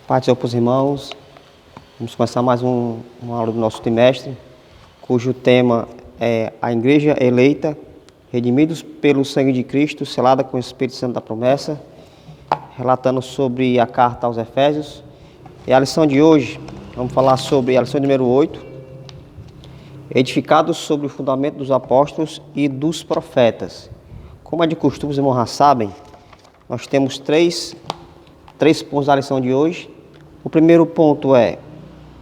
Paz para os irmãos. Vamos começar mais uma aula do nosso trimestre, cujo tema é a Igreja Eleita, redimidos pelo sangue de Cristo, selada com o Espírito Santo da promessa, relatando sobre a carta aos Efésios. E a lição de hoje, vamos falar sobre a lição número 8, edificados sobre o fundamento dos apóstolos e dos profetas. Como é de costume, os irmãos já sabem, nós temos três pontos da lição de hoje. O primeiro ponto é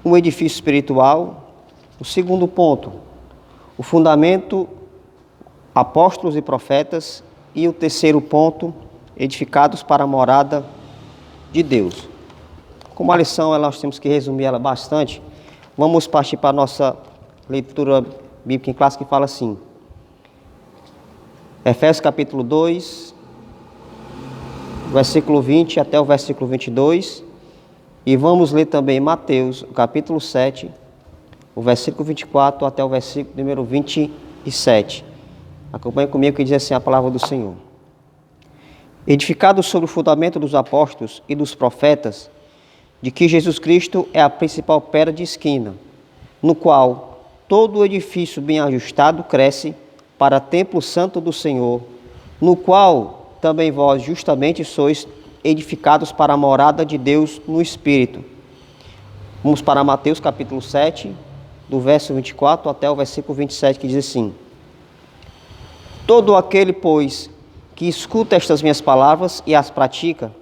um edifício espiritual. O segundo ponto, o fundamento, apóstolos e profetas. E o terceiro ponto, edificados para a morada de Deus. Como a lição nós temos que resumir ela bastante, vamos partir para a nossa leitura bíblica em classe, que fala assim: Efésios capítulo 2, versículo 20 até o versículo 22. E vamos ler também Mateus, capítulo 7, o versículo 24 até o versículo número 27. Acompanhe comigo que diz assim a palavra do Senhor. Edificados sobre o fundamento dos apóstolos e dos profetas, de que Jesus Cristo é a principal pedra de esquina, no qual todo o edifício bem ajustado cresce para templo santo do Senhor, no qual também vós justamente sois edificados para a morada de Deus no Espírito. Vamos para Mateus capítulo 7, do verso 24 até o versículo 27, que diz assim: Todo aquele, pois, que escuta estas minhas palavras e as pratica,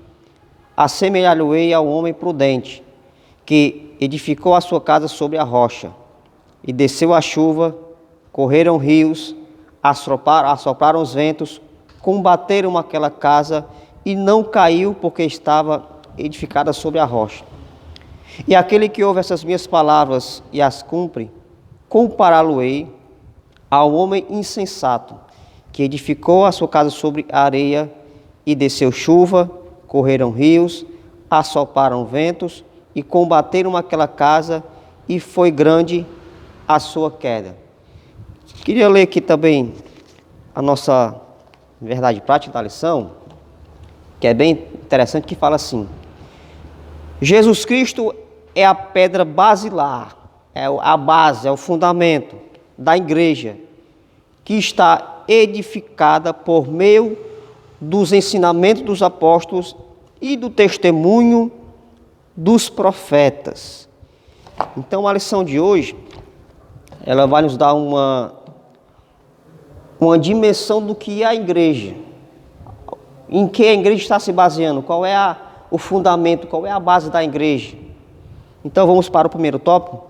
assemelhá-lo-ei ao homem prudente, que edificou a sua casa sobre a rocha, e desceu a chuva, correram rios, assopraram os ventos, combateram aquela casa, e não caiu, porque estava edificada sobre a rocha. E aquele que ouve essas minhas palavras e as cumpre, compará-lo-ei ao homem insensato, que edificou a sua casa sobre a areia, e desceu chuva, correram rios, assopraram ventos, e combateram aquela casa, e foi grande a sua queda. Queria ler aqui também a nossa verdade prática da lição, que é bem interessante, que fala assim: Jesus Cristo é a pedra basilar, é a base, é o fundamento da igreja, que está edificada por meio dos ensinamentos dos apóstolos e do testemunho dos profetas. Então a lição de hoje, ela vai nos dar uma dimensão do que é a igreja. Em que a igreja está se baseando? Qual é o fundamento, qual é a base da igreja? Então vamos para o primeiro tópico,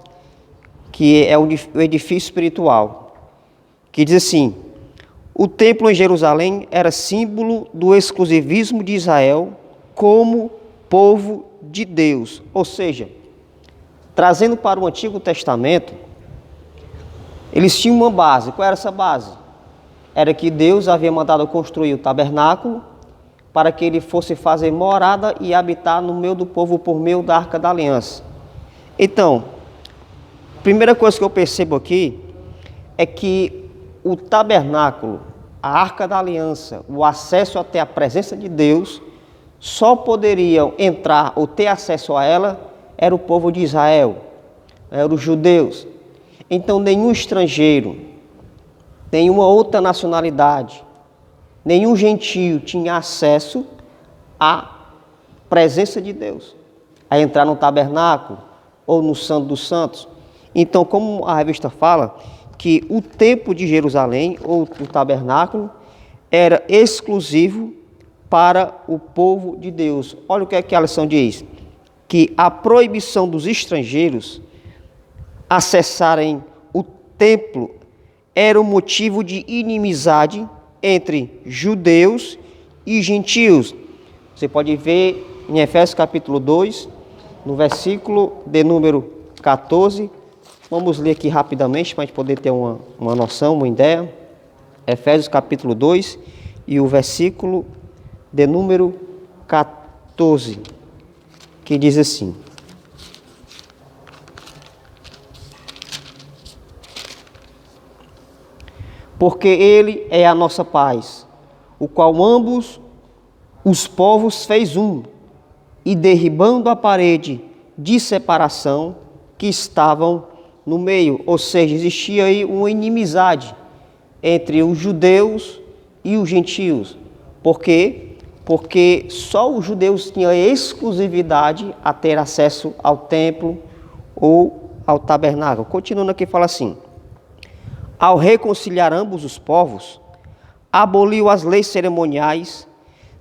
que é o edifício espiritual, que diz assim: o templo em Jerusalém era símbolo do exclusivismo de Israel como povo de Deus. Ou seja, trazendo para o Antigo Testamento, eles tinham uma base. Qual era essa base? Era que Deus havia mandado construir o tabernáculo, para que ele fosse fazer morada e habitar no meio do povo por meio da Arca da Aliança. Então, a primeira coisa que eu percebo aqui é que o tabernáculo, a Arca da Aliança, o acesso até a presença de Deus, só poderiam entrar ou ter acesso a ela era o povo de Israel, eram os judeus. Então, nenhum estrangeiro, nenhuma outra nacionalidade, nenhum gentio tinha acesso à presença de Deus, a entrar no tabernáculo ou no Santo dos Santos. Então, como a revista fala, que o templo de Jerusalém, ou o tabernáculo, era exclusivo para o povo de Deus. Olha o que é que a lição diz: que a proibição dos estrangeiros acessarem o templo era um motivo de inimizade entre judeus e gentios. Você pode ver em Efésios capítulo 2, no versículo de número 14. Vamos ler aqui rapidamente para a gente poder ter uma noção, uma ideia. Efésios capítulo 2 e o versículo de número 14, que diz assim: porque ele é a nossa paz, o qual ambos os povos fez um, e derribando a parede de separação que estavam no meio. Ou seja, existia aí uma inimizade entre os judeus e os gentios. Por quê? Porque só os judeus tinham exclusividade a ter acesso ao templo ou ao tabernáculo. Continuando aqui, fala assim: ao reconciliar ambos os povos, aboliu as leis cerimoniais,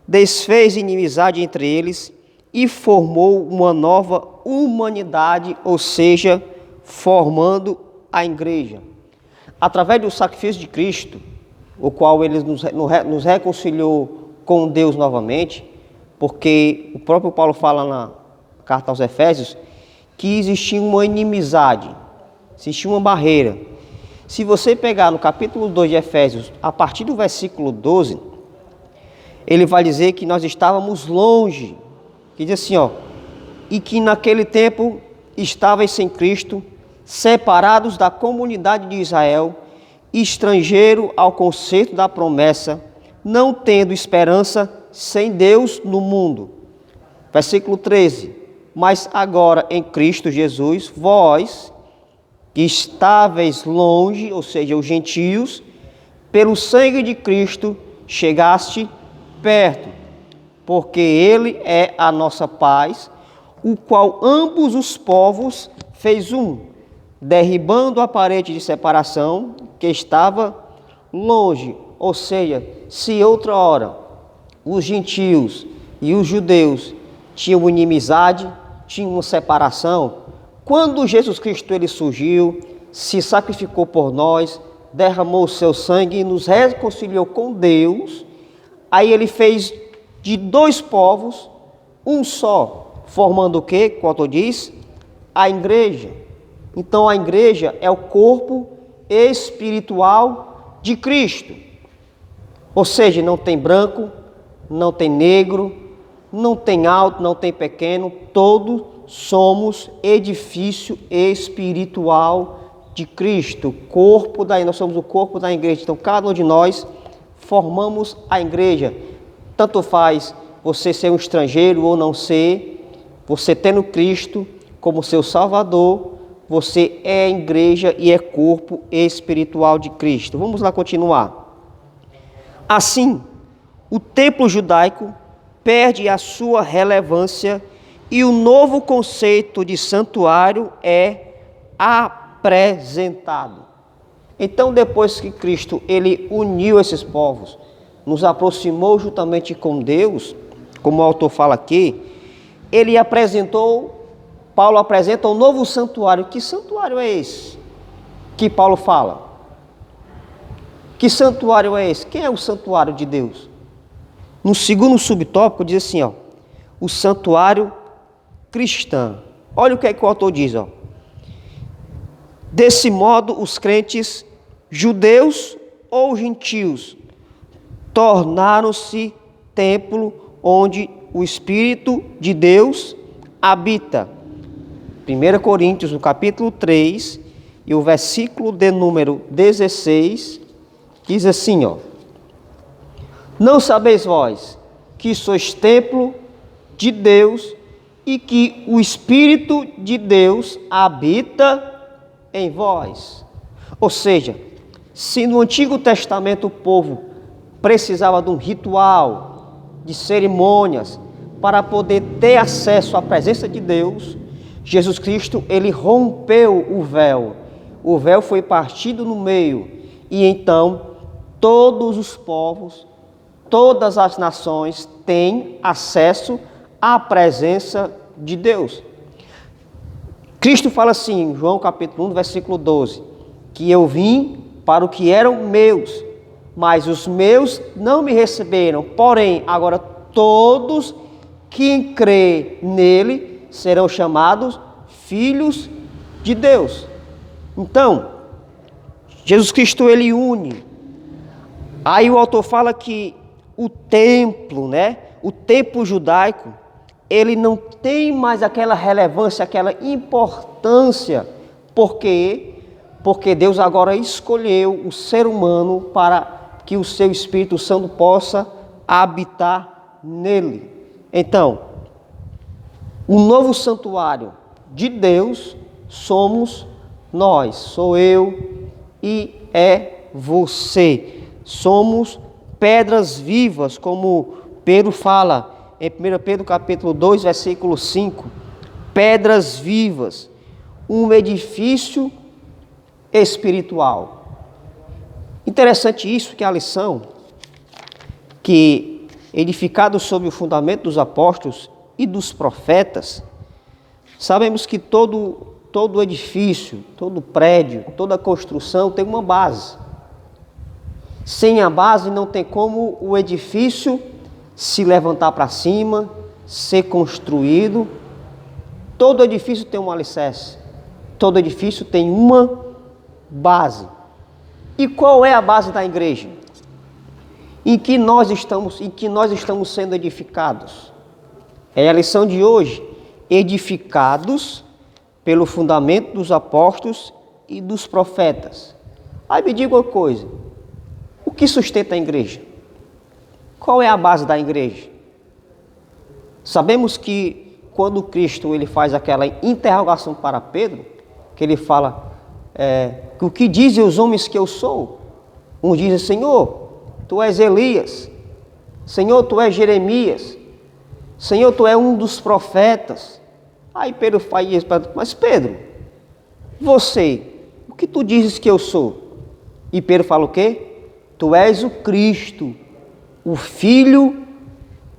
desfez inimizade entre eles e formou uma nova humanidade, ou seja, formando a igreja. Através do sacrifício de Cristo, o qual ele nos reconciliou com Deus novamente, porque o próprio Paulo fala na carta aos Efésios que existia uma inimizade, existia uma barreira. Se você pegar no capítulo 2 de Efésios, a partir do versículo 12, ele vai dizer que nós estávamos longe, que diz assim, e que naquele tempo estavais sem Cristo, separados da comunidade de Israel, estrangeiro ao conceito da promessa, não tendo esperança sem Deus no mundo. Versículo 13. Mas agora em Cristo Jesus, vós que estáveis longe, ou seja, os gentios, pelo sangue de Cristo chegaste perto, porque Ele é a nossa paz, o qual ambos os povos fez um, derribando a parede de separação que estava longe. Ou seja, se outra hora os gentios e os judeus tinham inimizade, tinham uma separação, quando Jesus Cristo ele surgiu, se sacrificou por nós, derramou o seu sangue e nos reconciliou com Deus, aí ele fez de dois povos um só, formando o quê? Quando diz, a igreja. Então a igreja é o corpo espiritual de Cristo. Ou seja, não tem branco, não tem negro, não tem alto, não tem pequeno, todos somos edifício espiritual de Cristo, nós somos o corpo da igreja. Então, cada um de nós formamos a igreja. Tanto faz você ser um estrangeiro ou não ser, você tendo Cristo como seu Salvador, você é igreja e é corpo espiritual de Cristo. Vamos lá continuar. Assim, o templo judaico perde a sua relevância e o novo conceito de santuário é apresentado. Então, depois que Cristo ele uniu esses povos, nos aproximou juntamente com Deus, como o autor fala aqui, Paulo apresenta um novo santuário. Que santuário é esse que Paulo fala? Que santuário é esse? Quem é o santuário de Deus? No segundo subtópico diz assim, o santuário cristão. Olha o que o autor diz, Desse modo, os crentes judeus ou gentios tornaram-se templo onde o Espírito de Deus habita. 1 Coríntios, no capítulo 3, e o versículo de número 16, diz assim, não sabeis vós que sois templo de Deus e que o Espírito de Deus habita em vós? Ou seja, se no Antigo Testamento o povo precisava de um ritual, de cerimônias, para poder ter acesso à presença de Deus, Jesus Cristo, ele rompeu o véu. O véu foi partido no meio e então todos os povos, todas as nações têm acesso à presença de Deus. Cristo fala assim, em João capítulo 1, versículo 12, que eu vim para o que eram meus, mas os meus não me receberam. Porém, agora todos que crêem nele serão chamados filhos de Deus. Então, Jesus Cristo, ele une. Aí o autor fala que o templo, o templo judaico, ele não tem mais aquela relevância, aquela importância. Por quê? Porque Deus agora escolheu o ser humano para que o seu Espírito Santo possa habitar nele. Então, O novo santuário de Deus somos nós, sou eu e é você. Somos pedras vivas, como Pedro fala em 1 Pedro capítulo 2, versículo 5. Pedras vivas, um edifício espiritual. Interessante isso, que a lição, que edificado sobre o fundamento dos apóstolos e dos profetas, sabemos que todo edifício, todo prédio, toda construção tem uma base. Sem a base não tem como o edifício se levantar para cima, ser construído. Todo edifício tem um alicerce, todo edifício tem uma base. E qual é a base da igreja? Em que nós estamos sendo edificados? É a lição de hoje. Edificados pelo fundamento dos apóstolos e dos profetas. Aí me diga uma coisa: o que sustenta a igreja? Qual é a base da igreja? Sabemos que quando Cristo ele faz aquela interrogação para Pedro, que ele fala, o que dizem os homens que eu sou? Uns dizem, Senhor, tu és Elias. Senhor, tu és Jeremias. Senhor, tu és um dos profetas. Aí Pedro faz isso, mas Pedro, você, o que tu dizes que eu sou? E Pedro fala o quê? Tu és o Cristo, o Filho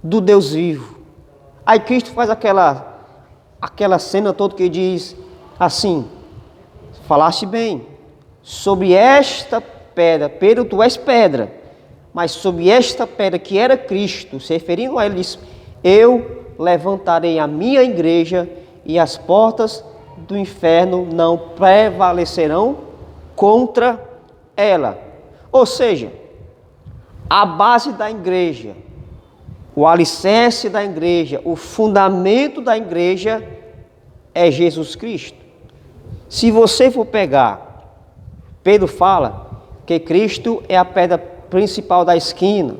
do Deus vivo. Aí Cristo faz aquela cena toda que diz assim, falaste bem, sobre esta pedra, Pedro, tu és pedra, mas sobre esta pedra que era Cristo, se referindo a ele, diz, eu levantarei a minha igreja e as portas do inferno não prevalecerão contra ela. Ou seja, a base da igreja, o alicerce da igreja, o fundamento da igreja é Jesus Cristo. Se você for pegar, Pedro fala que Cristo é a pedra principal da esquina.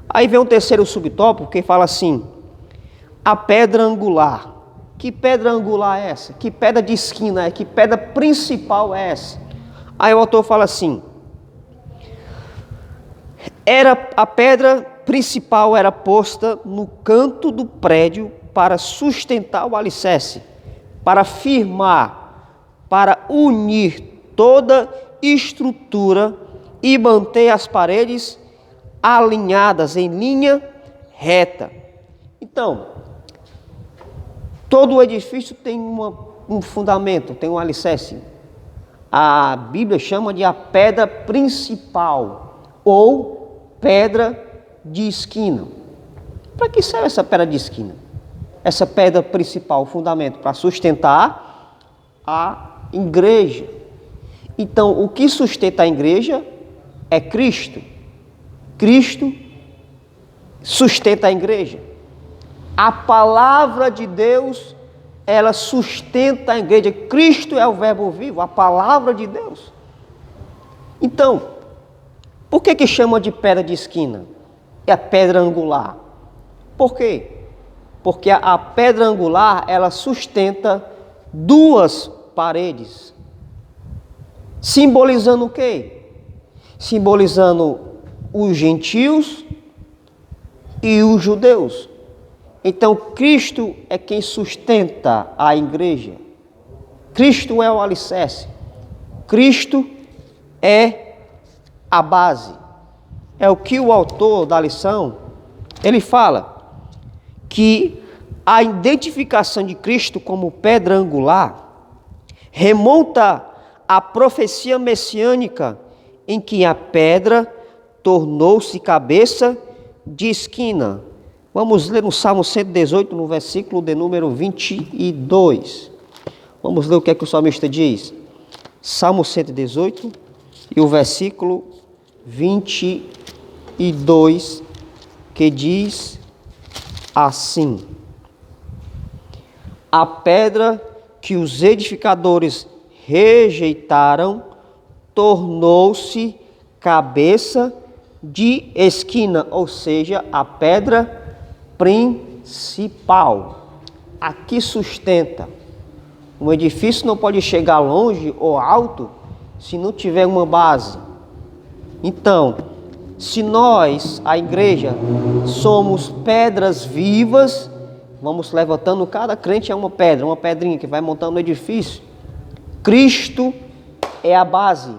Aí vem um terceiro subtópico que fala assim, a pedra angular. Que pedra angular é essa? Que pedra de esquina é? Que pedra principal é essa? Aí o autor fala assim, a pedra principal era posta no canto do prédio para sustentar o alicerce, para firmar, para unir toda estrutura e manter as paredes alinhadas em linha reta. Então, todo o edifício tem um fundamento, tem um alicerce. A Bíblia chama de a pedra principal ou pedra de esquina. Para que serve essa pedra de esquina? Essa pedra principal, o fundamento, para sustentar a igreja. Então, o que sustenta a igreja é Cristo. Cristo sustenta a igreja. A palavra de Deus, ela sustenta a igreja. Cristo é o verbo vivo, a palavra de Deus. Então, por que chama de pedra de esquina? É a pedra angular. Por quê? Porque a pedra angular, ela sustenta duas paredes. Simbolizando o quê? Simbolizando os gentios e os judeus. Então, Cristo é quem sustenta a igreja. Cristo é o alicerce. Cristo é a base. É o que o autor da lição, ele fala, que a identificação de Cristo como pedra angular remonta à profecia messiânica em que a pedra tornou-se cabeça de esquina. Vamos ler no Salmo 118, no versículo de número 22. Vamos ler o que é que o salmista diz. Salmo 118 e o versículo 22, que diz assim: a pedra que os edificadores rejeitaram tornou-se cabeça de esquina, ou seja, a pedra principal. a que sustenta. Um edifício não pode chegar longe ou alto se não tiver uma base. Então, se nós, a igreja, somos pedras vivas, vamos levantando, cada crente é uma pedra, uma pedrinha que vai montando o edifício. Cristo é a base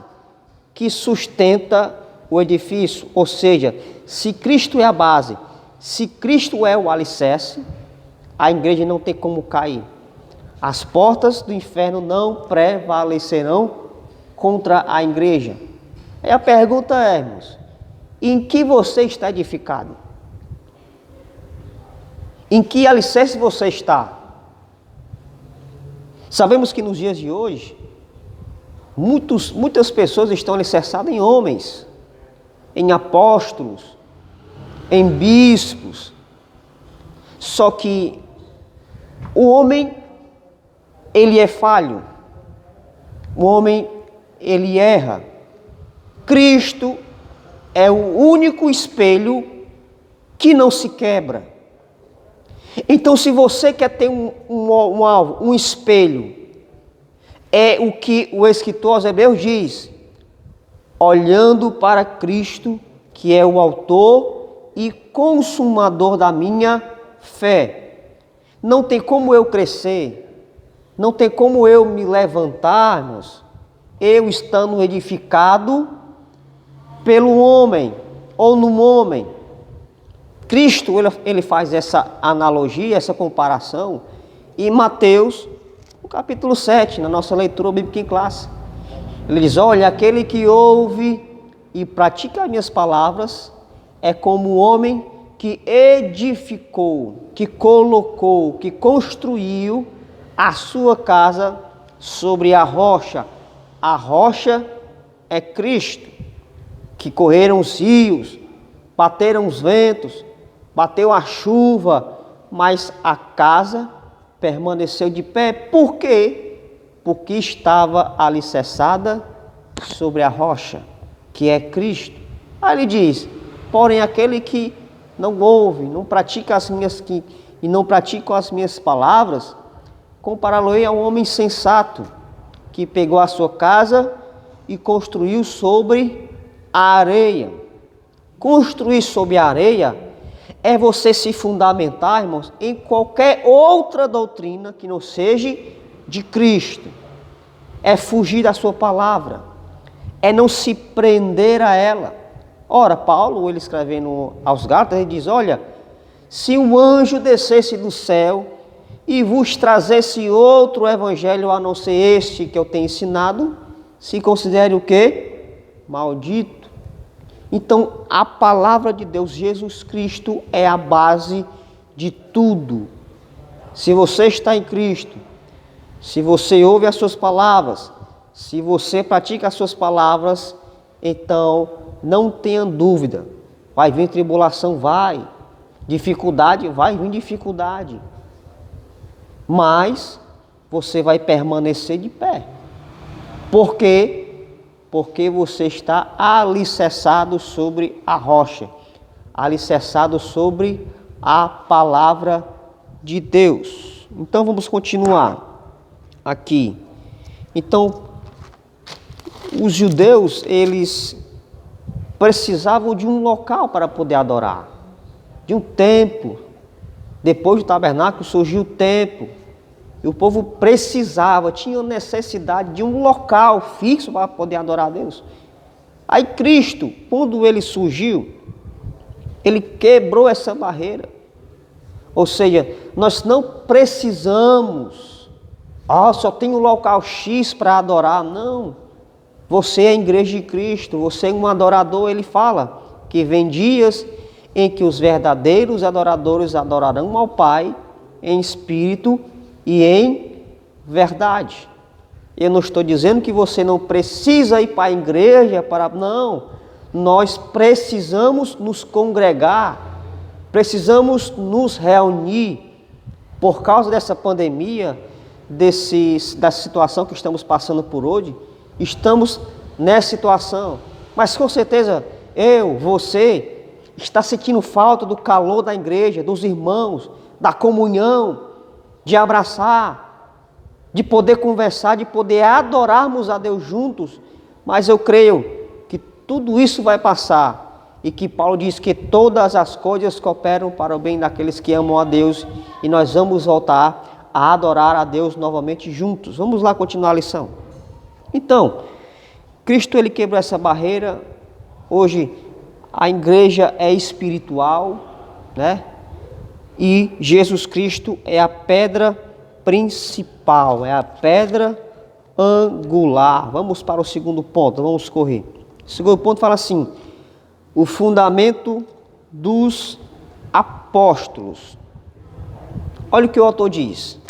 que sustenta o edifício, ou seja, se Cristo é a base, se Cristo é o alicerce, a igreja não tem como cair. As portas do inferno não prevalecerão contra a igreja. E a pergunta é, irmãos, em que você está edificado? Em que alicerce você está? Sabemos que nos dias de hoje, muitas pessoas estão alicerçadas em homens, em apóstolos, em bispos. Só que o homem, ele é falho. O homem, ele erra. Cristo é o único espelho que não se quebra. Então, se você quer ter um alvo, um espelho, é o que o escritor aos Hebreus diz: olhando para Cristo, que é o autor e consumador da minha fé. Não tem como eu crescer, não tem como eu me levantarmos, eu estando edificado pelo homem ou no homem. Cristo, ele faz essa analogia, essa comparação em Mateus, no capítulo 7, na nossa leitura bíblica em classe. Ele diz: olha, aquele que ouve e pratica as minhas palavras é como o homem que edificou, que colocou, que construiu a sua casa sobre a rocha. A rocha é Cristo, que correram os rios, bateram os ventos, bateu a chuva, mas a casa permaneceu de pé. Por quê? Porque estava alicerçada sobre a rocha, que é Cristo. Aí ele diz: porém, aquele que não ouve, não pratica não pratica as minhas palavras, compará-lo-ei a um homem sensato, que pegou a sua casa e construiu sobre a areia. Construir sobre a areia é você se fundamentar, irmãos, em qualquer outra doutrina que não seja de Cristo. É fugir da sua palavra, é não se prender a ela. Ora, Paulo, ele escrevendo aos Gálatas, ele diz: olha, se um anjo descesse do céu e vos trazesse outro evangelho a não ser este que eu tenho ensinado, se considere o quê? Maldito. Então, a palavra de Deus, Jesus Cristo, é a base de tudo. Se você está em Cristo, se você ouve as suas palavras, se você pratica as suas palavras, então não tenha dúvida. Vai vir tribulação, vai. Dificuldade, vai vir dificuldade. Mas você vai permanecer de pé. Por quê? Porque você está alicerçado sobre a rocha, alicerçado sobre a palavra de Deus. Então vamos continuar aqui. Então, os judeus, eles precisavam de um local para poder adorar, de um templo. Depois do tabernáculo surgiu o templo. E o povo precisava, tinha necessidade de um local fixo para poder adorar a Deus. Aí Cristo, quando ele surgiu, ele quebrou essa barreira. Ou seja, nós não precisamos, só tem um local X para adorar. Não. Você é a igreja de Cristo, você é um adorador. Ele fala que vem dias em que os verdadeiros adoradores adorarão ao Pai em espírito e em verdade. Eu não estou dizendo que você não precisa ir para a igreja para... Não, nós precisamos nos congregar, precisamos nos reunir. Por causa dessa pandemia, da situação que estamos passando por hoje, estamos nessa situação. Mas com certeza, você está sentindo falta do calor da igreja, dos irmãos, da comunhão, de abraçar, de poder conversar, de poder adorarmos a Deus juntos, mas eu creio que tudo isso vai passar e que Paulo diz que todas as coisas cooperam para o bem daqueles que amam a Deus e nós vamos voltar a adorar a Deus novamente juntos. Vamos lá continuar a lição. Então, Cristo ele quebrou essa barreira. Hoje a igreja é espiritual, né? E Jesus Cristo é a pedra principal, é a pedra angular. Vamos para o segundo ponto, vamos correr. O segundo ponto fala assim: o fundamento dos apóstolos. Olha o que o autor diz.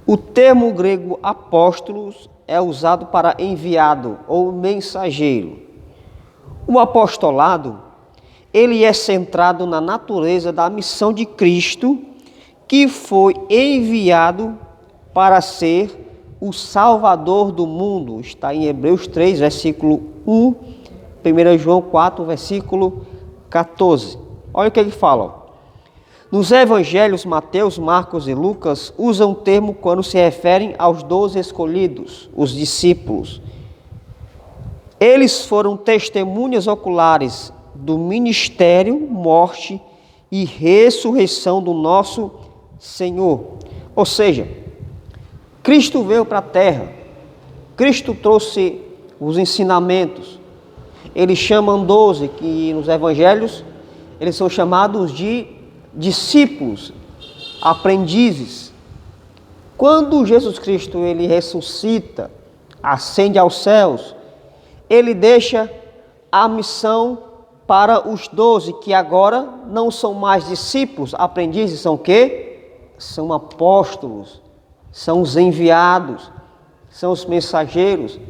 O termo grego apóstolos é usado para enviado ou mensageiro. O apostolado, ele é centrado na natureza da missão de Cristo, que foi enviado para ser o Salvador do mundo. Está em Hebreus 3, versículo 1, 1 João 4, versículo 14. Olha o que ele fala. Nos evangelhos, Mateus, Marcos e Lucas usam o termo quando se referem aos 12 escolhidos, os discípulos. Eles foram testemunhas oculares do ministério, morte e ressurreição do nosso Senhor. Ou seja, Cristo veio para a terra, Cristo trouxe os ensinamentos. Eles chamam 12, que nos evangelhos eles são chamados de discípulos, aprendizes. Quando Jesus Cristo ele ressuscita, ascende aos céus, ele deixa a missão para os 12, que agora não são mais discípulos, aprendizes, são o quê? São apóstolos, são os enviados, são os mensageiros.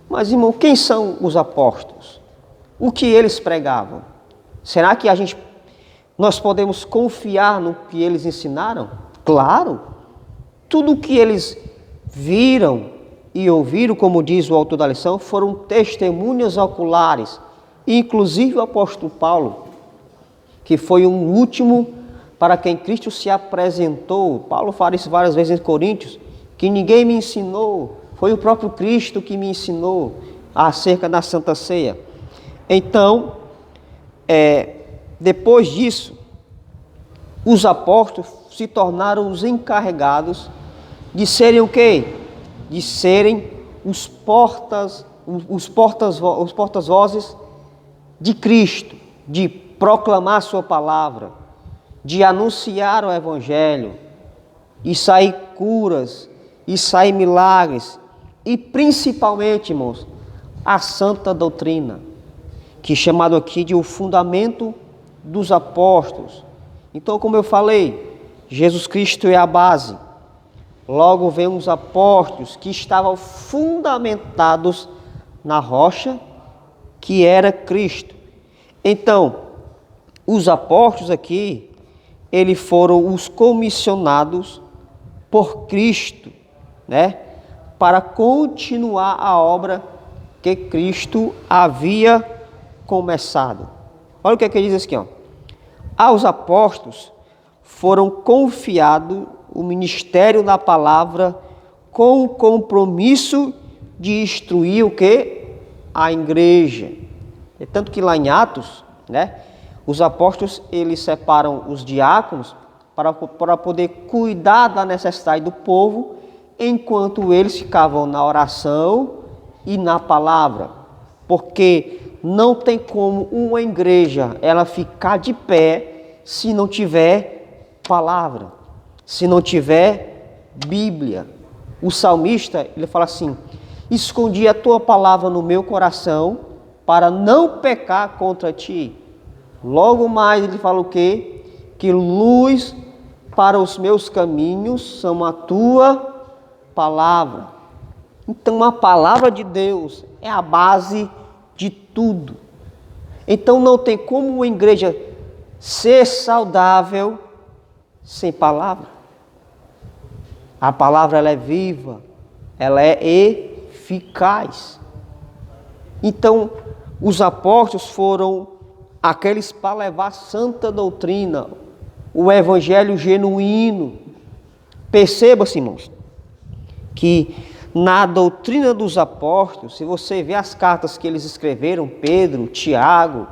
Mas, irmão, quem são os apóstolos? O que eles pregavam? Será que nós podemos confiar no que eles ensinaram? Claro! Tudo o que eles viram e ouviram, como diz o autor da lição, foram testemunhas oculares. Inclusive o apóstolo Paulo, que foi o último para quem Cristo se apresentou. Paulo fala isso várias vezes em Coríntios, que ninguém me ensinou, foi o próprio Cristo que me ensinou acerca da Santa Ceia. Então, depois disso, os apóstolos se tornaram os encarregados de serem o quê? De serem os porta-vozes de Cristo, de proclamar sua palavra, de anunciar o evangelho, e sair curas, e sair milagres, e principalmente, irmãos, a santa doutrina, que é chamado aqui de o fundamento dos apóstolos. Então, como eu falei, Jesus Cristo é a base. Logo vem os apóstolos que estavam fundamentados na rocha, que era Cristo. Então, os apóstolos aqui, eles foram os comissionados por Cristo, né? Para continuar a obra que Cristo havia começado. Olha o que ele diz aqui, ó. Aos apóstolos foram confiados o ministério da palavra com o compromisso de instruir o quê? A igreja. É tanto que lá em Atos, né, os apóstolos eles separam os diáconos para poder cuidar da necessidade do povo, enquanto eles ficavam na oração e na palavra. Porque não tem como uma igreja ela ficar de pé se não tiver palavra, se não tiver Bíblia. O salmista, ele fala assim: escondi a tua palavra no meu coração para não pecar contra ti. Logo mais ele fala o quê? Que luz para os meus caminhos são a tua palavra. Então a palavra de Deus é a base de tudo. Então não tem como uma igreja ser saudável sem palavra. A palavra ela é viva, ela é eficaz. Então os apóstolos foram aqueles para levar santa doutrina, o evangelho genuíno, Perceba-se, irmãos, que na doutrina dos apóstolos, se você vê as cartas que eles escreveram, Pedro, Tiago,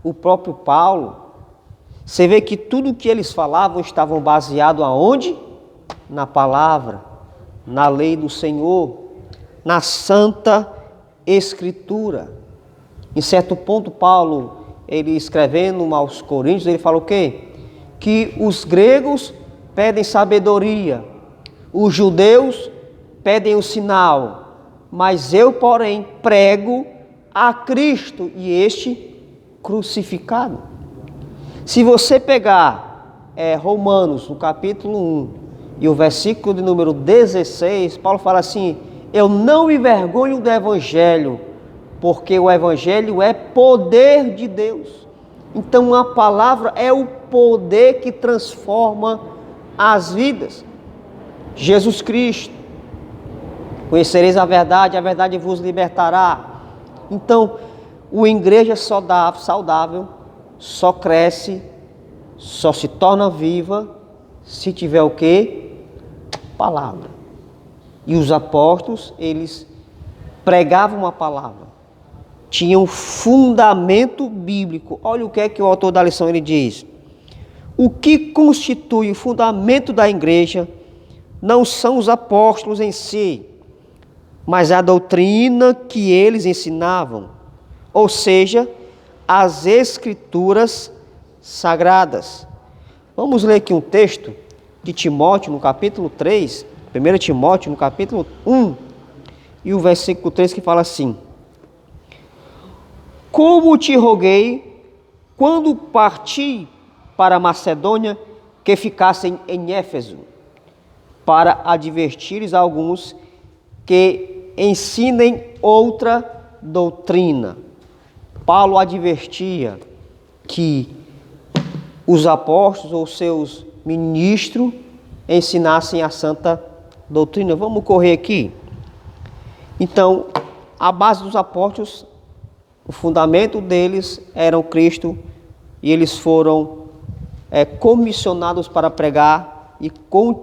o próprio Paulo, você vê que tudo que eles falavam estavam baseado aonde? Na palavra, na lei do Senhor, na Santa Escritura. Em certo ponto, Paulo, ele escrevendo aos Coríntios, ele fala o quê? Que os gregos pedem sabedoria, os judeus pedem o sinal, mas eu, porém, prego a Cristo e este crucificado. Se você pegar Romanos, no capítulo 1, e o versículo de número 16, Paulo fala assim: eu não me envergonho do Evangelho, porque o Evangelho é poder de Deus. Então a palavra é o poder que transforma as vidas. Jesus Cristo, conhecereis a verdade vos libertará. Então, a igreja saudável só cresce, só se torna viva se tiver o quê? Palavra. E os apóstolos, eles pregavam a palavra, tinham fundamento bíblico. Olha o que é que o autor da lição ele diz: o que constitui o fundamento da igreja não são os apóstolos em si, mas a doutrina que eles ensinavam, ou seja, as Escrituras Sagradas. Vamos ler aqui um texto de Timóteo, no capítulo 3, 1 Timóteo, no capítulo 1, e o versículo 3 que fala assim: como te roguei, quando parti para Macedônia, que ficassem em Éfeso, para advertires alguns que ensinem outra doutrina. Paulo advertia que os apóstolos ou seus ministros ensinassem a santa doutrina. Vamos correr aqui. Então, a base dos apóstolos, o fundamento deles era o Cristo, e eles foram comissionados para pregar e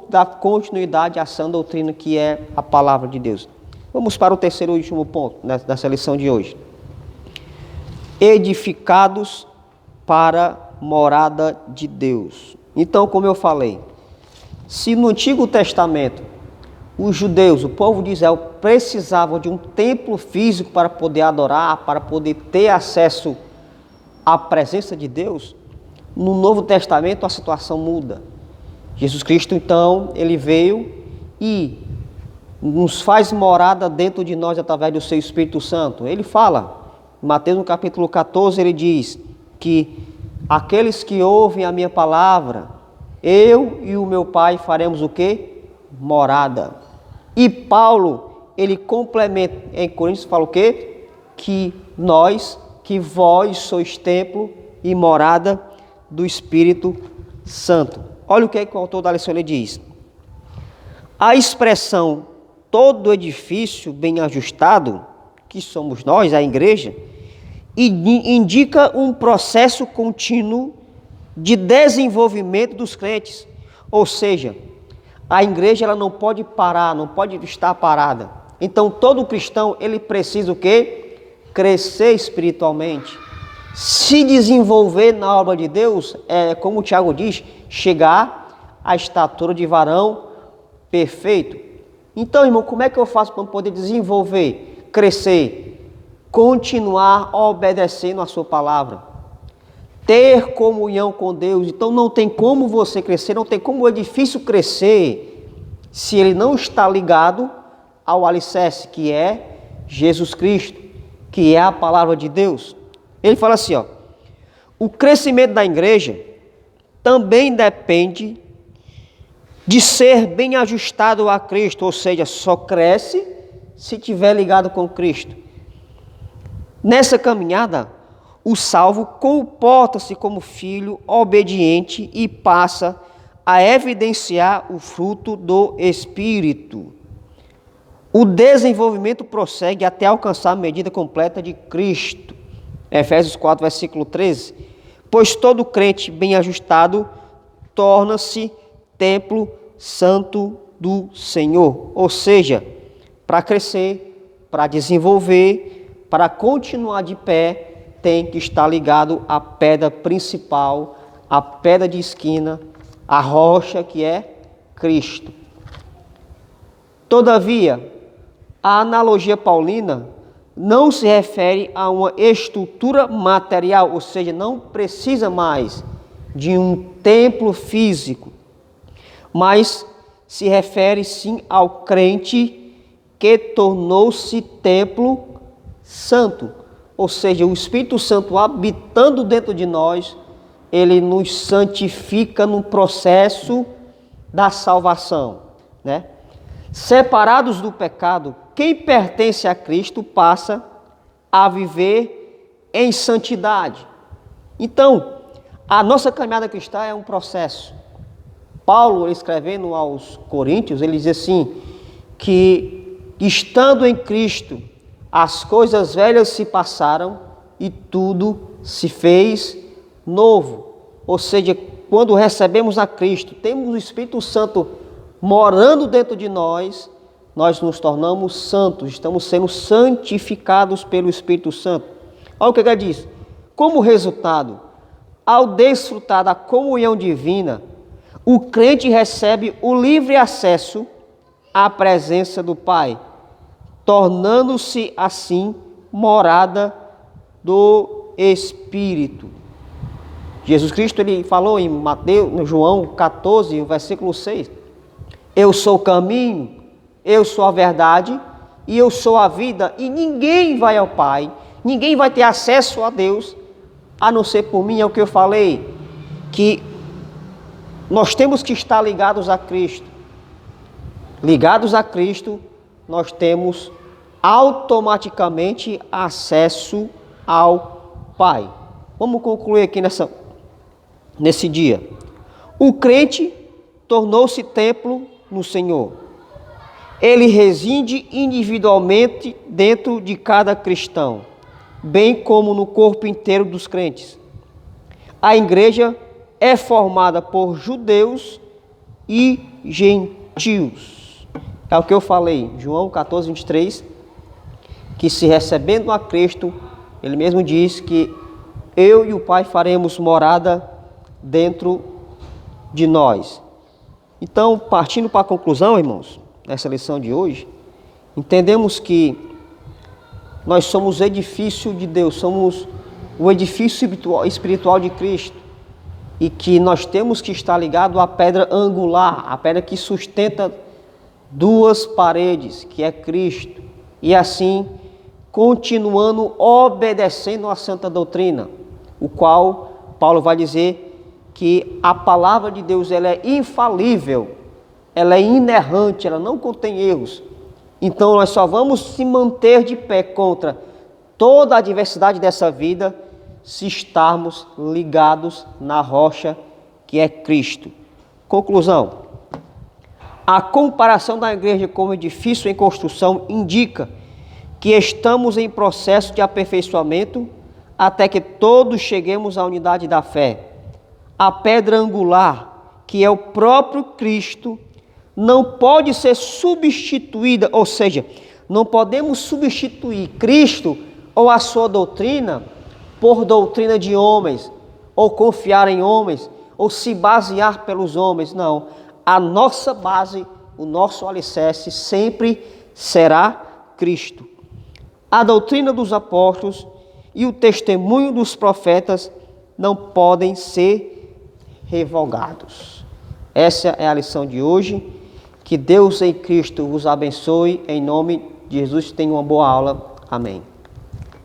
dar continuidade à sã doutrina que é a palavra de Deus. Vamos para o terceiro e último ponto dessa lição de hoje. Edificados para morada de Deus. Então, como eu falei, se no Antigo Testamento os judeus, o povo de Israel, precisavam de um templo físico para poder adorar, para poder ter acesso à presença de Deus, no Novo Testamento a situação muda. Jesus Cristo, então, ele veio e nos faz morada dentro de nós através do seu Espírito Santo. Ele fala, em Mateus no capítulo 14, ele diz que aqueles que ouvem a minha palavra, eu e o meu Pai faremos o quê? Morada. E Paulo, ele complementa em Coríntios, fala o quê? Que vós sois templo e morada do Espírito Santo. Olha o que o autor da lição ele diz. A expressão todo edifício bem ajustado, que somos nós, a igreja, indica um processo contínuo de desenvolvimento dos crentes. Ou seja, a igreja ela não pode parar, não pode estar parada. Então todo cristão ele precisa o quê? Crescer espiritualmente, se desenvolver na obra de Deus, como o Tiago diz, chegar à estatura de varão perfeito. Então, irmão, como é que eu faço para poder desenvolver, crescer, continuar obedecendo a sua palavra, ter comunhão com Deus? Então não tem como você crescer, não tem como o edifício crescer se ele não está ligado ao alicerce, que é Jesus Cristo, que é a palavra de Deus. Ele fala assim, o crescimento da igreja também depende de ser bem ajustado a Cristo, ou seja, só cresce se estiver ligado com Cristo. Nessa caminhada, o salvo comporta-se como filho obediente e passa a evidenciar o fruto do Espírito. O desenvolvimento prossegue até alcançar a medida completa de Cristo. Efésios 4, versículo 13. Pois todo crente bem ajustado torna-se templo santo do Senhor. Ou seja, para crescer, para desenvolver, para continuar de pé, tem que estar ligado à pedra principal, à pedra de esquina, a rocha que é Cristo. Todavia, a analogia paulina não se refere a uma estrutura material, ou seja, não precisa mais de um templo físico, mas se refere sim ao crente que tornou-se templo santo, ou seja, o Espírito Santo habitando dentro de nós, ele nos santifica no processo da salvação, né? Separados do pecado, quem pertence a Cristo passa a viver em santidade. Então, a nossa caminhada cristã é um processo. Paulo, escrevendo aos Coríntios, ele diz assim, que estando em Cristo, as coisas velhas se passaram e tudo se fez novo. Ou seja, quando recebemos a Cristo, temos o Espírito Santo morando dentro de nós, nós nos tornamos santos, estamos sendo santificados pelo Espírito Santo. Olha o que ele diz. Como resultado, ao desfrutar da comunhão divina, o crente recebe o livre acesso à presença do Pai, tornando-se assim morada do Espírito. Jesus Cristo ele falou em João 14, versículo 6, eu sou o caminho, eu sou a verdade e eu sou a vida, e ninguém vai ao Pai, ninguém vai ter acesso a Deus, a não ser por mim. É o que eu falei, que nós temos que estar ligados a Cristo. Ligados a Cristo, nós temos automaticamente acesso ao Pai. Vamos concluir aqui nesse dia. O crente tornou-se templo no Senhor. Ele reside individualmente dentro de cada cristão, bem como no corpo inteiro dos crentes. A igreja é formada por judeus e gentios. É o que eu falei, João 14, 23, que se recebendo a Cristo, ele mesmo diz que eu e o Pai faremos morada dentro de nós. Então, partindo para a conclusão, irmãos, nessa lição de hoje, entendemos que nós somos o edifício de Deus, somos o edifício espiritual de Cristo, e que nós temos que estar ligado à pedra angular, a pedra que sustenta duas paredes, que é Cristo, e assim continuando obedecendo à santa doutrina, o qual Paulo vai dizer que a palavra de Deus ela é infalível, ela é inerrante, ela não contém erros. Então nós só vamos se manter de pé contra toda a adversidade dessa vida se estarmos ligados na rocha que é Cristo. Conclusão. A comparação da igreja como edifício em construção indica que estamos em processo de aperfeiçoamento até que todos cheguemos à unidade da fé. A pedra angular, que é o próprio Cristo, não pode ser substituída, ou seja, não podemos substituir Cristo ou a sua doutrina por doutrina de homens, ou confiar em homens, ou se basear pelos homens. Não, a nossa base, o nosso alicerce sempre será Cristo. A doutrina dos apóstolos e o testemunho dos profetas não podem ser revogados. Essa é a lição de hoje. Que Deus em Cristo vos abençoe. Em nome de Jesus, tenha uma boa aula. Amém.